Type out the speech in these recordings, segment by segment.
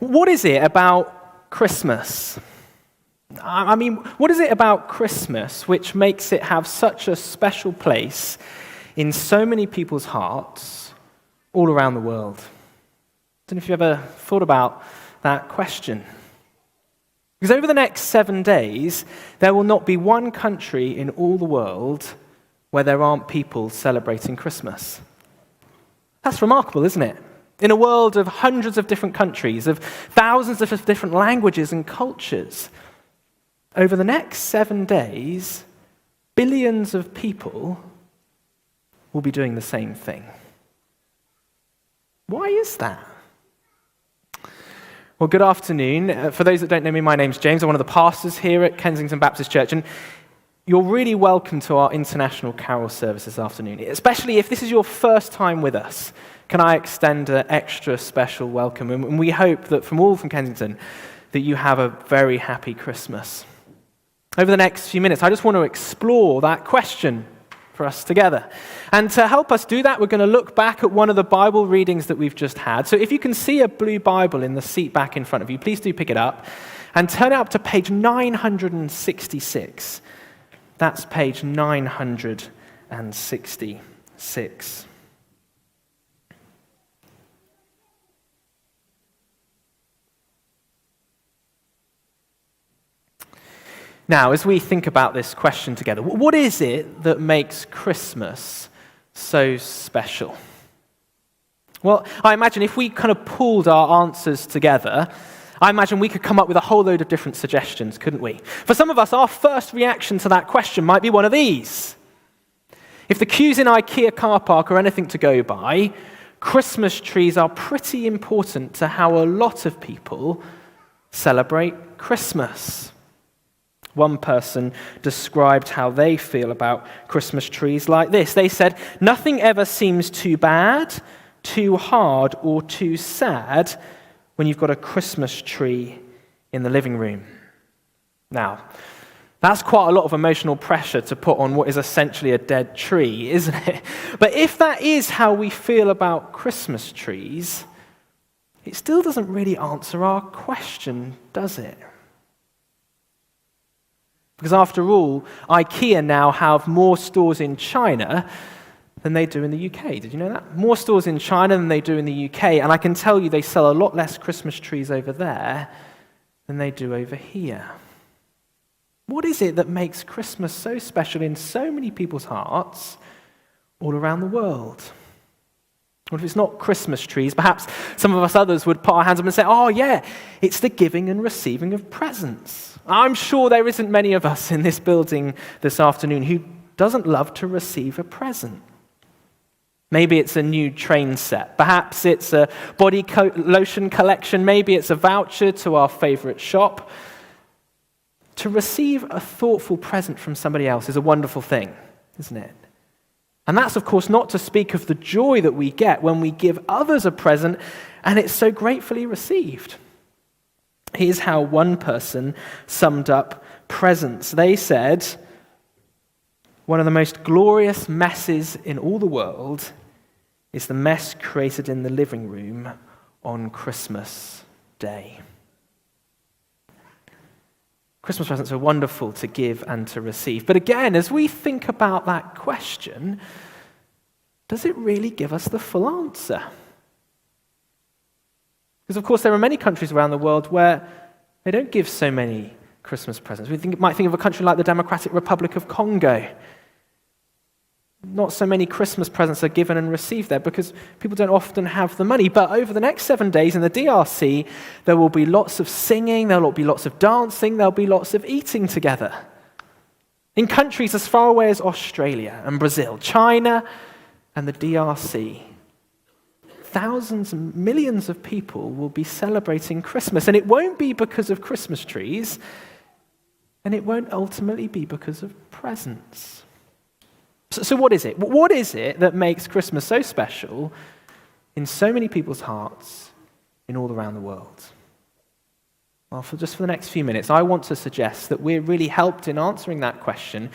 What is it about Christmas? I mean, what is it about Christmas which makes it have such a special place in so many people's hearts all around the world? I don't know if you've ever thought about that question. Because over the next 7 days, there will not be one country in all the world where there aren't people celebrating Christmas. That's remarkable, isn't it? In a world of hundreds of different countries, of thousands of different languages and cultures, over the next 7 days, billions of people will be doing the same thing. Why is that? Well, good afternoon. For those that don't know me, my name's James. I'm one of the pastors here at Kensington Baptist Church, and you're really welcome to our international carol service this afternoon, especially if this is your first time with us. Can I extend an extra special welcome? And we hope that from Kensington, that you have a very happy Christmas. Over the next few minutes, I just want to explore that question for us together. And to help us do that, we're going to look back at one of the Bible readings that we've just had. So if you can see a blue Bible in the seat back in front of you, please do pick it up and turn it up to page 966. That's page 966. Now, as we think about this question together, what is it that makes Christmas so special? Well, I imagine if we kind of pooled our answers together, I imagine we could come up with a whole load of different suggestions, couldn't we? For some of us, our first reaction to that question might be one of these. If the queues in IKEA car park are anything to go by, Christmas trees are pretty important to how a lot of people celebrate Christmas. One person described how they feel about Christmas trees like this. They said, "Nothing ever seems too bad, too hard, or too sad when you've got a Christmas tree in the living room." Now, that's quite a lot of emotional pressure to put on what is essentially a dead tree, isn't it? But if that is how we feel about Christmas trees, it still doesn't really answer our question, does it? Because after all, IKEA now have more stores in China than they do in the UK. Did you know that? More stores in China than they do in the UK, and I can tell you they sell a lot less Christmas trees over there than they do over here. What is it that makes Christmas so special in so many people's hearts all around the world? Well, if it's not Christmas trees, perhaps some of us others would put our hands up and say, "Oh yeah, it's the giving and receiving of presents." I'm sure there isn't many of us in this building this afternoon who doesn't love to receive a present. Maybe it's a new train set. Perhaps it's a body lotion collection. Maybe it's a voucher to our favorite shop. To receive a thoughtful present from somebody else is a wonderful thing, isn't it? And that's, of course, not to speak of the joy that we get when we give others a present and it's so gratefully received. Here's how one person summed up presents. They said, "One of the most glorious messes in all the world is the mess created in the living room on Christmas Day." Christmas presents are wonderful to give and to receive. But again, as we think about that question, does it really give us the full answer? Because, of course, there are many countries around the world where they don't give so many Christmas presents. We might think of a country like the Democratic Republic of Congo. Not so many Christmas presents are given and received there because people don't often have the money. But over the next 7 days in the DRC, there will be lots of singing, there will be lots of dancing, there will be lots of eating together. In countries as far away as Australia and Brazil, China and the DRC, thousands and millions of people will be celebrating Christmas. And it won't be because of Christmas trees, and it won't ultimately be because of presents. So what is it? What is it that makes Christmas so special in so many people's hearts in all around the world? Well, for the next few minutes, I want to suggest that we're really helped in answering that question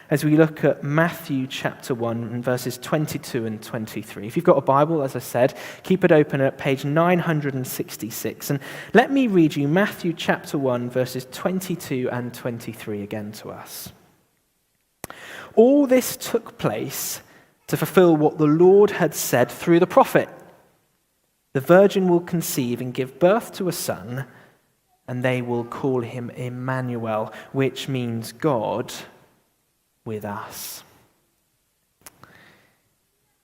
as we look at Matthew chapter 1 and verses 22 and 23. If you've got a Bible, as I said, keep it open at page 966. And let me read you Matthew chapter 1, verses 22 and 23 again to us. All this took place to fulfill what the Lord had said through the prophet. The virgin will conceive and give birth to a son, and they will call him Emmanuel, which means God with us.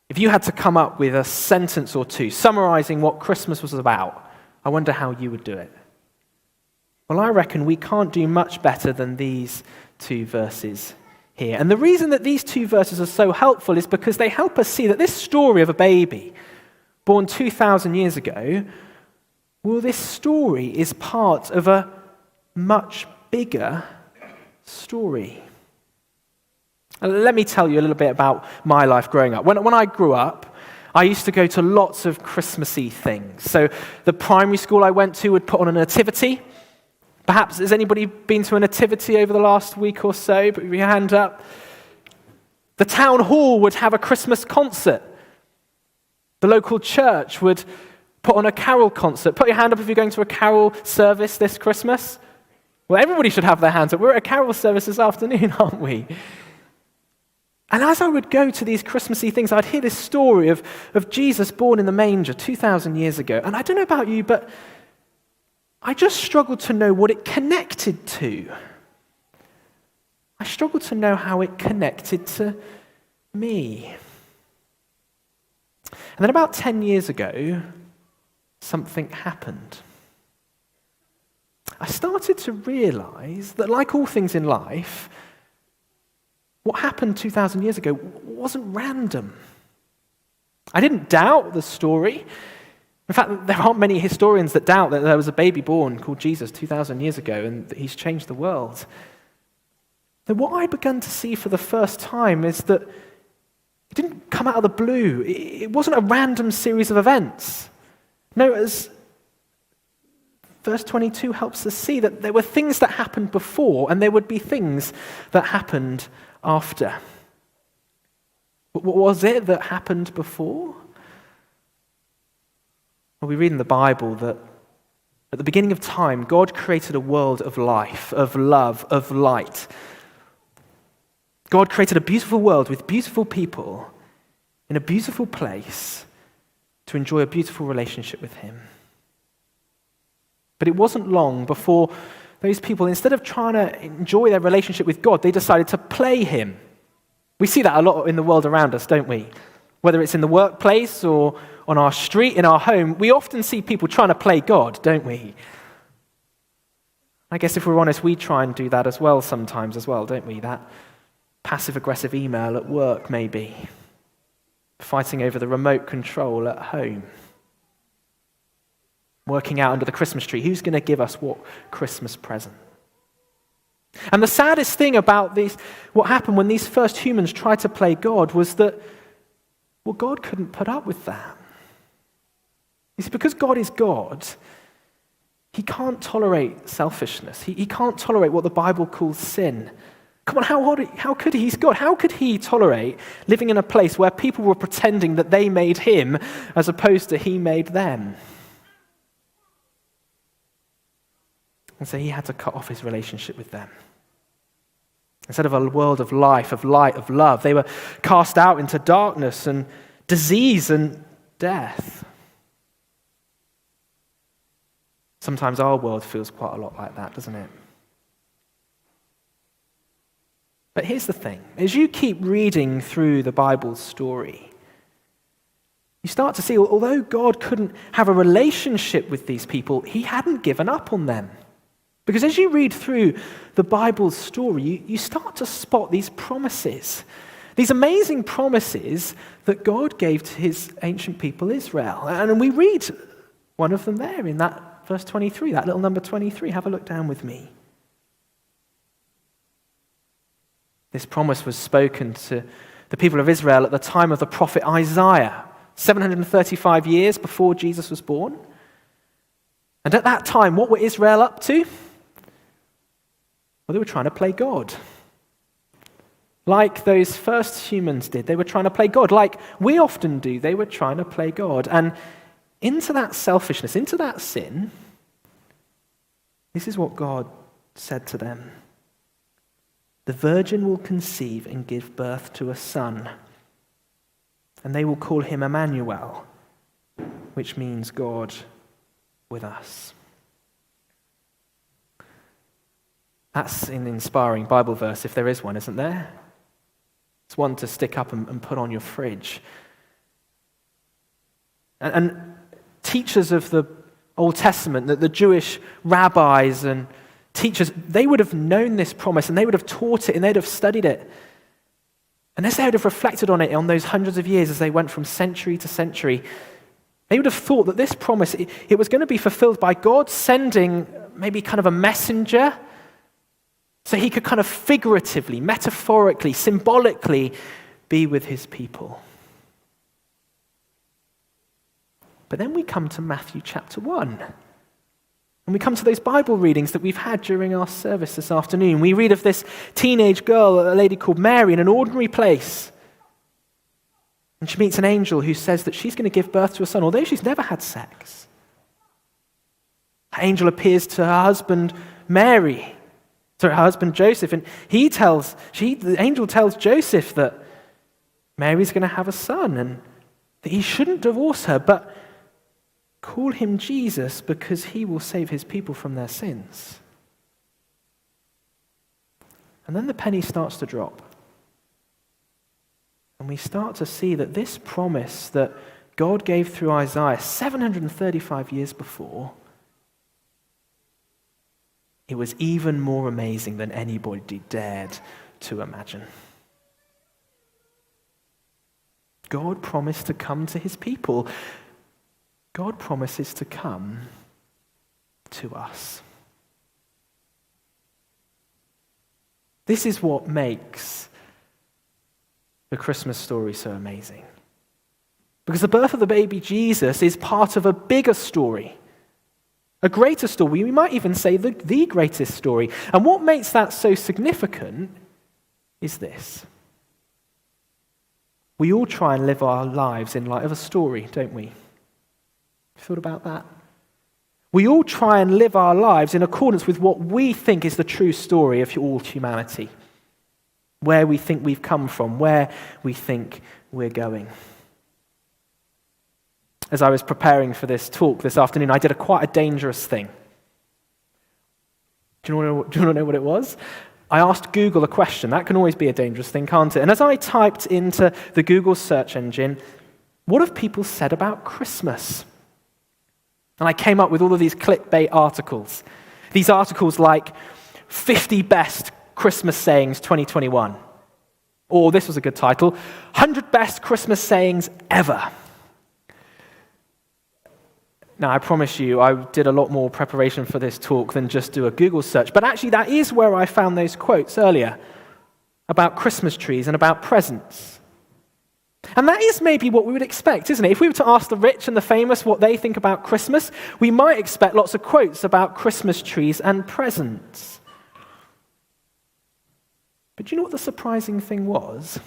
If you had to come up with a sentence or two summarizing what Christmas was about, I wonder how you would do it. Well, I reckon we can't do much better than these two verses here. And the reason that these two verses are so helpful is because they help us see that this story of a baby born 2,000 years ago, well, this story is part of a much bigger story. Let me tell you a little bit about my life growing up. When I grew up, I used to go to lots of Christmassy things. So the primary school I went to would put on a nativity. Perhaps, has anybody been to a nativity over the last week or so? Put your hand up. The town hall would have a Christmas concert. The local church would put on a carol concert. Put your hand up if you're going to a carol service this Christmas. Well, everybody should have their hands up. We're at a carol service this afternoon, aren't we? And as I would go to these Christmassy things, I'd hear this story of Jesus born in the manger 2,000 years ago. And I don't know about you, but I just struggled to know what it connected to. I struggled to know how it connected to me. And then about 10 years ago, something happened. I started to realize that, like all things in life, what happened 2,000 years ago wasn't random. I didn't doubt the story. In fact, there aren't many historians that doubt that there was a baby born called Jesus 2,000 years ago and that he's changed the world. But what I began to see for the first time is that it didn't come out of the blue. It wasn't a random series of events. No, as verse 22 helps us see, that there were things that happened before and there would be things that happened after. But what was it that happened before? Well, we read in the Bible that at the beginning of time, God created a world of life, of love, of light. God created a beautiful world with beautiful people in a beautiful place to enjoy a beautiful relationship with him. But it wasn't long before those people, instead of trying to enjoy their relationship with God, they decided to play him. We see that a lot in the world around us, don't we? Whether it's in the workplace or on our street, in our home, we often see people trying to play God, don't we? I guess if we're honest, we try and do that as well sometimes as well, don't we? That passive-aggressive email at work, maybe. Fighting over the remote control at home. Working out under the Christmas tree. Who's going to give us what Christmas present? And the saddest thing about what happened when these first humans tried to play God was that, well, God couldn't put up with that. You see, because God is God, he can't tolerate selfishness. He can't tolerate what the Bible calls sin. Come on, how could he? He's God. How could he tolerate living in a place where people were pretending that they made him as opposed to he made them? And so he had to cut off his relationship with them. Instead of a world of life, of light, of love, they were cast out into darkness and disease and death. Sometimes our world feels quite a lot like that, doesn't it? But here's the thing. As you keep reading through the Bible's story, you start to see, although God couldn't have a relationship with these people, he hadn't given up on them. Because as you read through the Bible's story, you start to spot these promises, these amazing promises that God gave to his ancient people Israel. And we read one of them there in that verse 23, that little number 23. Have a look down with me. This promise was spoken to the people of Israel at the time of the prophet Isaiah, 735 years before Jesus was born. And at that time, what were Israel up to? Well, they were trying to play God. Like those first humans did, they were trying to play God. Like we often do, they were trying to play God. And into that selfishness, into that sin, this is what God said to them. The virgin will conceive and give birth to a son, and they will call him Emmanuel, which means God with us. That's an inspiring Bible verse, if there is one, isn't there? It's one to stick up and put on your fridge. And teachers of the Old Testament, the Jewish rabbis and teachers, they would have known this promise and they would have taught it and they'd have studied it. And as they would have reflected on it on those hundreds of years as they went from century to century, they would have thought that this promise, it was going to be fulfilled by God sending maybe kind of a messenger so he could kind of figuratively, metaphorically, symbolically be with his people. But then we come to Matthew chapter 1. And we come to those Bible readings that we've had during our service this afternoon. We read of this teenage girl, a lady called Mary, in an ordinary place. And she meets an angel who says that she's going to give birth to a son, although she's never had sex. Her angel appears to her husband her husband Joseph, and the angel tells Joseph that Mary's going to have a son and that he shouldn't divorce her, but call him Jesus because he will save his people from their sins. And then the penny starts to drop. And we start to see that this promise that God gave through Isaiah 735 years before, it was even more amazing than anybody dared to imagine. God promised to come to his people. God promises to come to us. This is what makes the Christmas story so amazing. Because the birth of the baby Jesus is part of a bigger story, a greater story. We might even say the greatest story. And what makes that so significant is this. We all try and live our lives in light of a story, don't we? Thought about that? We all try and live our lives in accordance with what we think is the true story of all humanity, where we think we've come from, where we think we're going. As I was preparing for this talk this afternoon, I did quite a dangerous thing. Do you want to know what it was? I asked Google a question. That can always be a dangerous thing, can't it? And as I typed into the Google search engine, what have people said about Christmas? And I came up with all of these clickbait articles. These articles like 50 Best Christmas Sayings 2021. Or this was a good title, 100 Best Christmas Sayings Ever. Now, I promise you, I did a lot more preparation for this talk than just do a Google search. But actually, that is where I found those quotes earlier about Christmas trees and about presents. And that is maybe what we would expect, isn't it? If we were to ask the rich and the famous what they think about Christmas, we might expect lots of quotes about Christmas trees and presents. But do you know what the surprising thing was?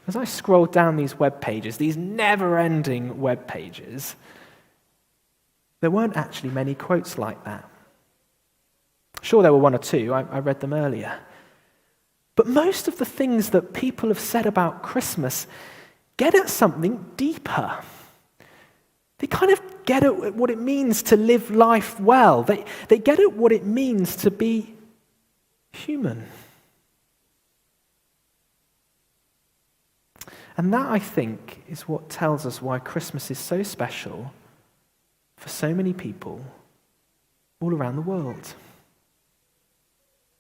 As I scrolled down these web pages, these never-ending web pages, there weren't actually many quotes like that. Sure, there were one or two. I read them earlier. But most of the things that people have said about Christmas get at something deeper. They kind of get at what it means to live life well. They get at what it means to be human. And that, I think, is what tells us why Christmas is so special for so many people all around the world.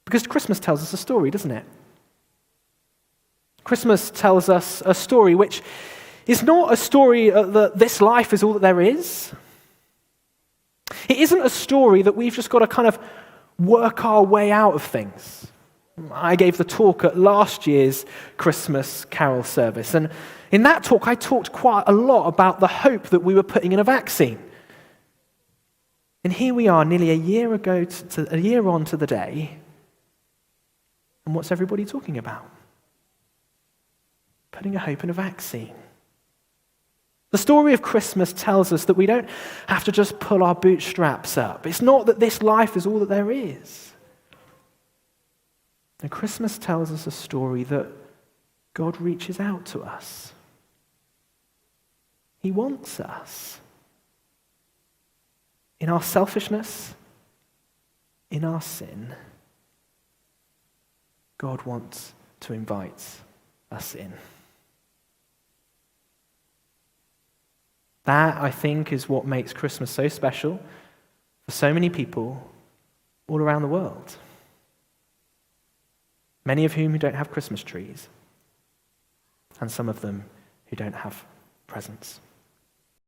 Because Christmas tells us a story, doesn't it? Christmas tells us a story which is not a story that this life is all that there is. It isn't a story that we've just got to kind of work our way out of things. I gave the talk at last year's Christmas carol service, and in that talk I talked quite a lot about the hope that we were putting in a vaccine. And here we are, nearly a year on to the day, And what's everybody talking about? Putting a hope in a vaccine. The story of Christmas tells us that we don't have to just pull our bootstraps up. It's not that this life is all that there is. And Christmas tells us a story that God reaches out to us. He wants us. In our selfishness, in our sin, God wants to invite us in. That, I think, is what makes Christmas so special for so many people all around the world. Many of whom who don't have Christmas trees, and some of them who don't have presents.